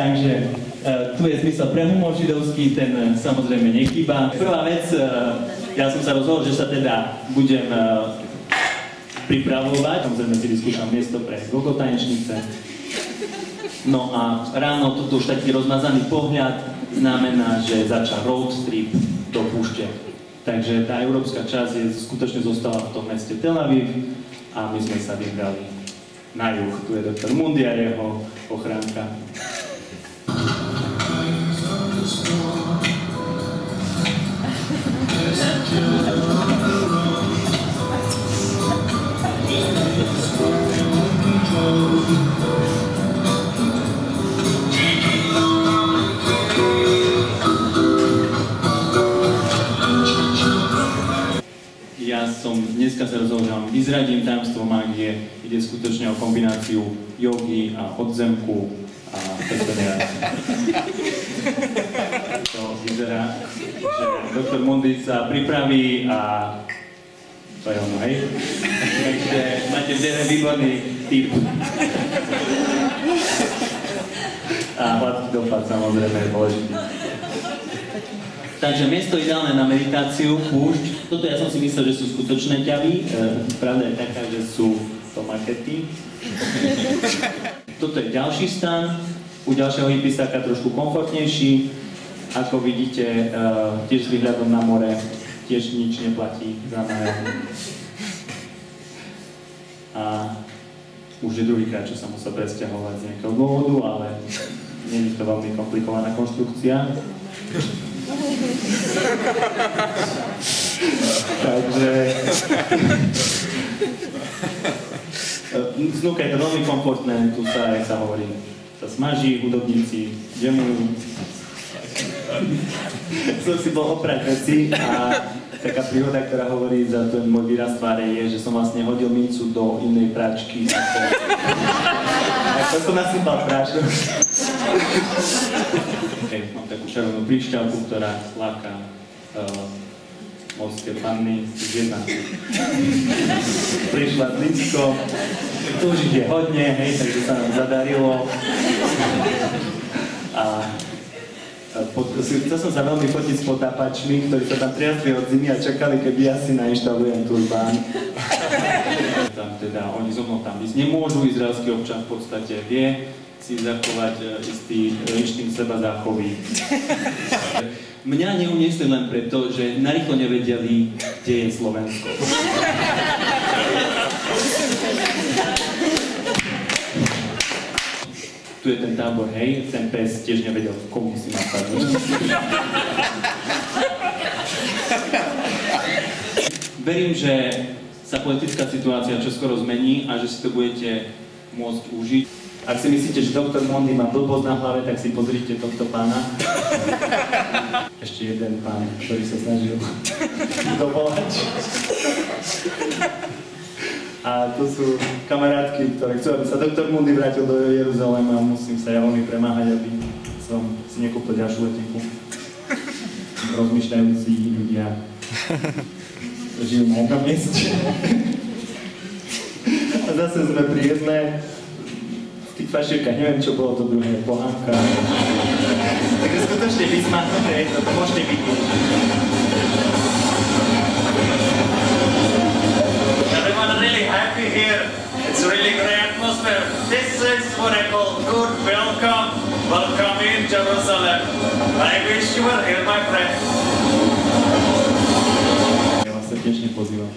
Takže tu je zmysel pre humor židovský, ten samozrejme nechýba. Prvá vec, ja som sa rozhodol, že sa teda budem pripravovať. Samozrejme si vyskúšam miesto pre gogotanečnice. No a ráno toto už taký rozmazaný pohľad znamená, že začal road trip do púšte. Takže tá európska časť skutočne zostala v tom meste Tel Aviv a my sme sa vybrali na juh. Tu je doktor Mundi a jeho ochránka. Ja som dneska sa rozhodol, že vám vyzradím tajomstvo mágie. Ide skutočne o kombináciu jogy a odzemku a teda to vyzerá, že doktor Mundi sa pripraví a to je ono, hej? Takže máte v dene výborný tip. A hladký dopad samozrejme je dôležitý. Takže miesto ideálne na meditáciu, púšť. Toto ja som si myslel, že sú skutočné ťavy. Pravda je taká, že sú to makety. Toto je ďalší stan. U ďalšieho hippistáka trošku komfortnejší. Ako vidíte, tiež s výhľadom na more, tiež nič neplatí za nájom. A už je druhýkrát, čo som musel presťahovať z nejakého dôvodu, ale nie je to veľmi komplikovaná konštrukcia. Takže snúka je to veľmi komfortné, tu sa, jak sa hovorí, sa smaží, hudobníci džemujú. Som si bol oprať veci a taká príhoda, ktorá hovorí za ten môj výraz tváre je, že som vlastne hodil mincu do inej práčky ako som nasypal prášok. Mám takú červenú príšťavku, ktorá láka morské panny z jedna. Prišla z Lipsko, tu už je hodne, hej, takže sa nám zadarilo. A chcel som sa veľmi fotiť s potápačmi, ktorí sa tam triasli od zimy a čakali, keby ja si nainštalujem turbán. Tam teda oni so mnou tam ísť nemôžu, izraelský občan v podstate vie si zachovať istý inštinkt seba záchovy. Mňa neuniesli len preto, že narýchlo nevedeli, kde je Slovensko. Tu je ten tábor, hej, ten pes tiež nevedel, komu si má sadnúť. Verím, že sa politická situácia čoskoro zmení a že si to budete môcť užiť. Ak si myslíte, že doktor Mundi má blbosť na hlave, tak si pozrite tohto pána. Ešte jeden pán, ktorý sa snažil dovolať. A to sú kamarátky, ktoré chcú, aby sa doktor Mundi vrátil do Jeruzalema a musím sa ja veľmi premáhať, aby som si nekúpil ďalšiu letenku. Rozmýšľajúci ľudia žijú na jednom mieste. A zase sme pri jedné v tých fašírkach, neviem čo bolo to druhé, pohánka. Takže skutočne vysmátnuté, to môžete vidieť. Happy here. It's a really great atmosphere. This is what I call good welcome. Welcome in Jerusalem. I wish you were here, my friend. Ja vás srdečne pozývam.